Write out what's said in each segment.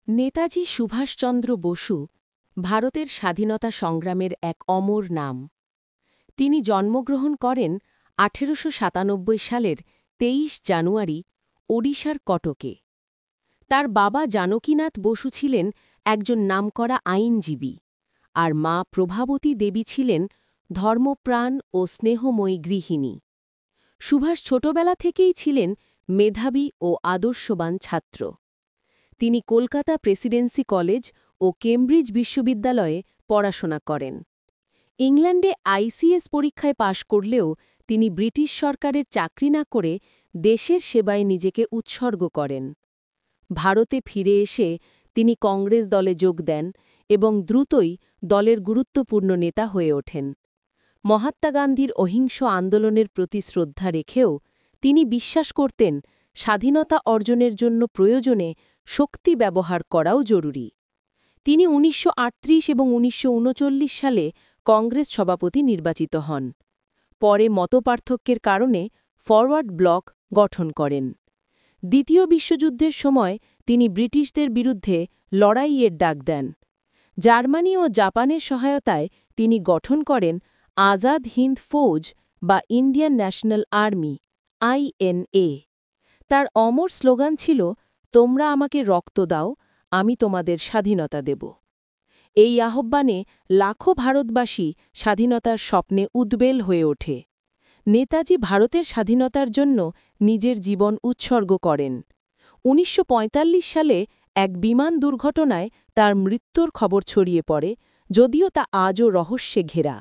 নেতাজি সুভাষচন্দ্র বসু ভারতের স্বাধীনতা সংগ্রামের এক অমর নাম। তিনি জন্মগ্রহণ করেন ১৮৯৭ সালের ২৩ জানুয়ারি ওড়িশার কটকে। তার বাবা জানকীনাথ বসু ছিলেন একজন নামকরা আইনজীবী, আর মা প্রভাবতী দেবী ছিলেন ধর্মপ্রাণ ও স্নেহময়ী গৃহিণী। সুভাষ ছোটবেলা থেকেই ছিলেন মেধাবী ও আদর্শবান ছাত্র। তিনি কলকাতা প্রেসিডেন্সি কলেজ ও কেমব্রিজ বিশ্ববিদ্যালয়ে পড়াশোনা করেন। ইংল্যান্ডে আইসিএস পরীক্ষায় পাশ করলেও তিনি ব্রিটিশ সরকারের চাকরি না করে দেশের সেবায় নিজেকে উৎসর্গ করেন। ভারতে ফিরে এসে তিনি কংগ্রেস দলে যোগ দেন এবং দ্রুতই দলের গুরুত্বপূর্ণ নেতা হয়ে ওঠেন। মহাত্মা গান্ধীর অহিংস আন্দোলনের প্রতি শ্রদ্ধা রেখেও তিনি বিশ্বাস করতেন স্বাধীনতা অর্জনের জন্য প্রয়োজনে শক্তি ব্যবহার করাও জরুরি। তিনি ১৯৩৮ এবং ১৯৩৯ সালে কংগ্রেস সভাপতি নির্বাচিত হন। পরে মতপার্থক্যের কারণে ফরওয়ার্ড ব্লক গঠন করেন। দ্বিতীয় বিশ্বযুদ্ধের সময় তিনি ব্রিটিশদের বিরুদ্ধে লড়াইয়ের ডাক দেন। জার্মানি ও জাপানের সহায়তায় তিনি গঠন করেন আজাদ হিন্দ ফৌজ বা ইন্ডিয়ান ন্যাশনাল আর্মি (INA). তার অমর স্লোগান ছিল, তোমরা আমাকে রক্ত দাও, আমি তোমাদের স্বাধীনতা দেব। এই আহ্বানে লাখো ভারতবাসী স্বাধীনতার স্বপ্নে উদ্বেল হয়ে ওঠে। নেতাজি ভারতের স্বাধীনতার জন্য নিজের জীবন উৎসর্গ করেন। ১৯৪৫ সালে এক বিমান দুর্ঘটনায় তার মৃত্যুর খবর ছড়িয়ে পড়ে, যদিও তা আজও রহস্যে ঘেরা।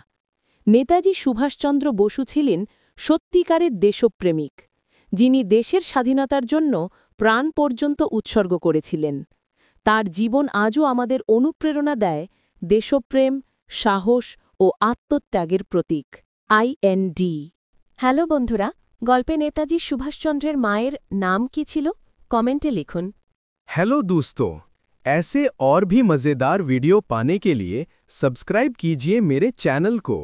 নেতাজি সুভাষচন্দ্র বসু ছিলেন সত্যিকারের দেশপ্রেমিক, যিনি দেশের স্বাধীনতার জন্য প্রাণ পর্যন্ত উৎসর্গ করেছিলেন। তার জীবন আজও আমাদের অনুপ্রেরণা দেয়, দেশপ্রেম, সাহস ও আত্মত্যাগের প্রতীক। IND। হ্যালো বন্ধুরা, গল্পে নেতাজি সুভাষচন্দ্রের মায়ের নাম কি ছিল? কমেন্টে লিখুন। हेलो दोस्तों, ऐसे और भी मज़ेदार वीडियो पाने के लिए सब्सक्राइब कीजिए मेरे चैनल को।